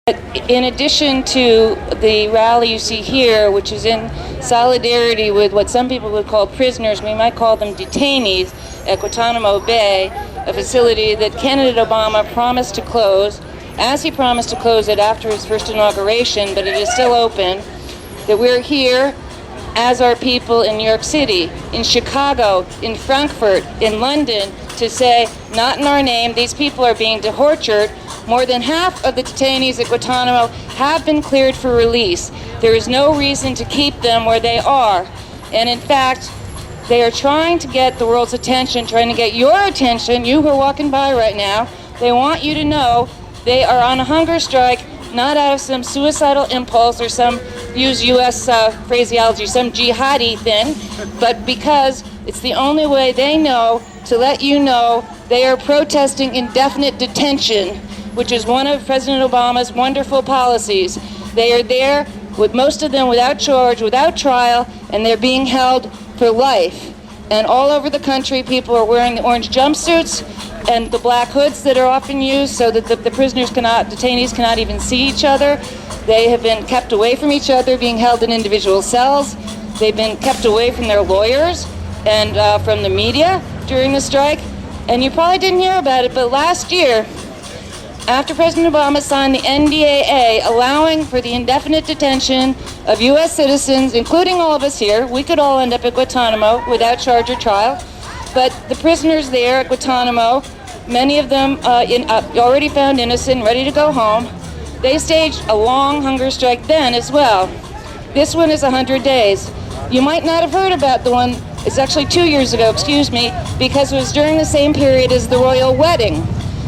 In addition to the rally you see here, which is in solidarity with what some people would call prisoners, we might call them detainees, at Guantanamo Bay, a facility that candidate Obama promised to close, as he promised to close it after his first inauguration, but it is still open, that we're here, as are people in New York City, in Chicago, in Frankfurt, in London, to say, not in our name, these people are being tortured. More than half of the detainees at Guantanamo have been cleared for release. There is no reason to keep them where they are. And in fact, they are trying to get the world's attention, trying to get your attention, you who are walking by right now. They want you to know they are on a hunger strike, not out of some suicidal impulse or some, use U.S. phraseology, some jihadi thing, but because it's the only way they know to let you know they are protesting indefinite detention, which is one of President Obama's wonderful policies. They are there, with most of them without charge, without trial, and they're being held for life. And all over the country, people are wearing the orange jumpsuits and the black hoods that are often used so that the detainees cannot even see each other. They have been kept away from each other, being held in individual cells. They've been kept away from their lawyers and from the media during the strike. And you probably didn't hear about it, but last year, after President Obama signed the NDAA allowing for the indefinite detention of U.S. citizens, including all of us here, we could all end up at Guantanamo without charge or trial, but the prisoners there at Guantanamo, many of them already found innocent, ready to go home, they staged a long hunger strike then as well. This one is 100 days. You might not have heard about the one, it's actually 2 years ago, excuse me, because it was during the same period as the royal wedding.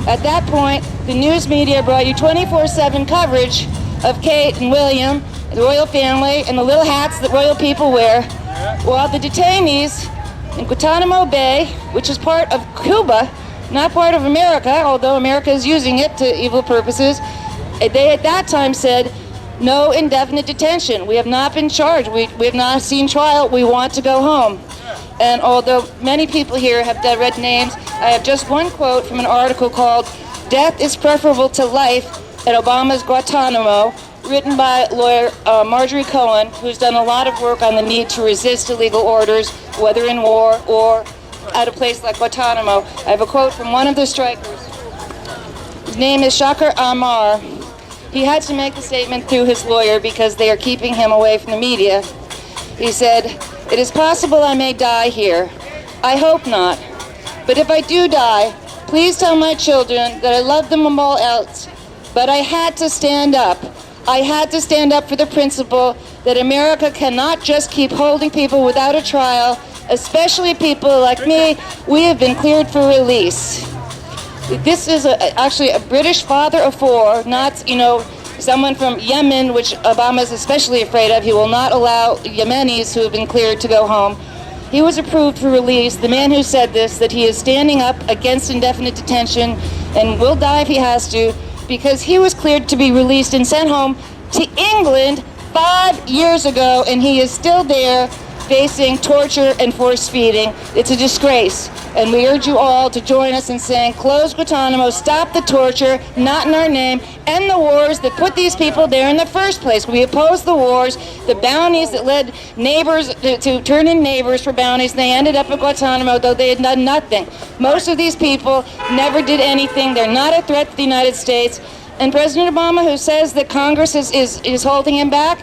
At that point, the news media brought you 24/7 coverage of Kate and William, the royal family, and the little hats that royal people wear, while the detainees in Guantanamo Bay, which is part of Cuba, not part of America, although America is using it to evil purposes, they at that time said, no indefinite detention. We have not been charged. We have not seen trial. We want to go home. And although many people here have read names, I have just one quote from an article called "Death is Preferable to Life at Obama's Guantanamo," written by lawyer Marjorie Cohen, who's done a lot of work on the need to resist illegal orders, whether in war or at a place like Guantanamo. I have a quote from one of the strikers. His name is Shakar Amar. He had to make the statement through his lawyer because they are keeping him away from the media. He said, "It is possible I may die here. I hope not. But if I do die, please tell my children that I love them above all else. But I had to stand up. I had to stand up for the principle that America cannot just keep holding people without a trial, especially people like me. We have been cleared for release." This is actually a British father of four, not, someone from Yemen, which Obama is especially afraid of. He will not allow Yemenis who have been cleared to go home. He was approved for release. The man who said this, that he is standing up against indefinite detention and will die if he has to, because he was cleared to be released and sent home to England 5 years ago, and he is still there facing torture and force feeding. It's a disgrace. And we urge you all to join us in saying, close Guantanamo, stop the torture, not in our name, end the wars that put these people there in the first place. We oppose the wars, the bounties that led neighbors to turn in neighbors for bounties, and they ended up at Guantanamo, though they had done nothing. Most of these people never did anything. They're not a threat to the United States. And President Obama, who says that Congress is holding him back,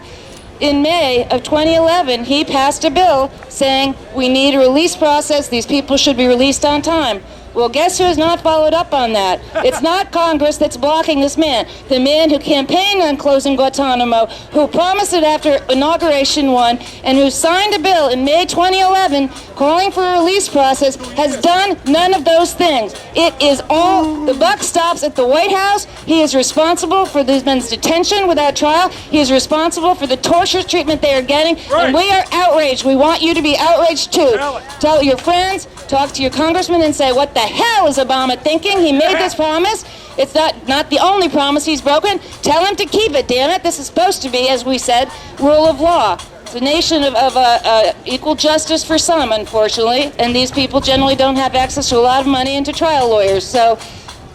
in May of 2011, he passed a bill saying we need a release process. These people should be released on time. Well, guess who has not followed up on that? It's not Congress that's blocking this man. The man who campaigned on closing Guantanamo, who promised it after Inauguration 1, and who signed a bill in May 2011 calling for a release process, has done none of those things. It is all, the buck stops at the White House. He is responsible for these men's detention without trial. He is responsible for the torture treatment they are getting. Right. And we are outraged. We want you to be outraged too. Tell your friends, talk to your congressman and say, what the hell is Obama thinking? He made this promise. It's not the only promise he's broken. Tell him to keep it, damn it. This is supposed to be, as we said, rule of law. It's a nation of equal justice for some, unfortunately, and these people generally don't have access to a lot of money and to trial lawyers. So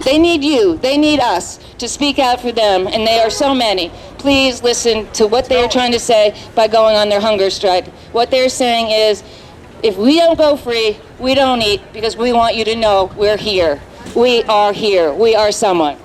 They need you. They need us to speak out for them, and they are so many. Please listen to what they are trying to say by going on their hunger strike. What they're saying is, if we don't go free, we don't eat, because we want you to know we're here. We are here. We are someone.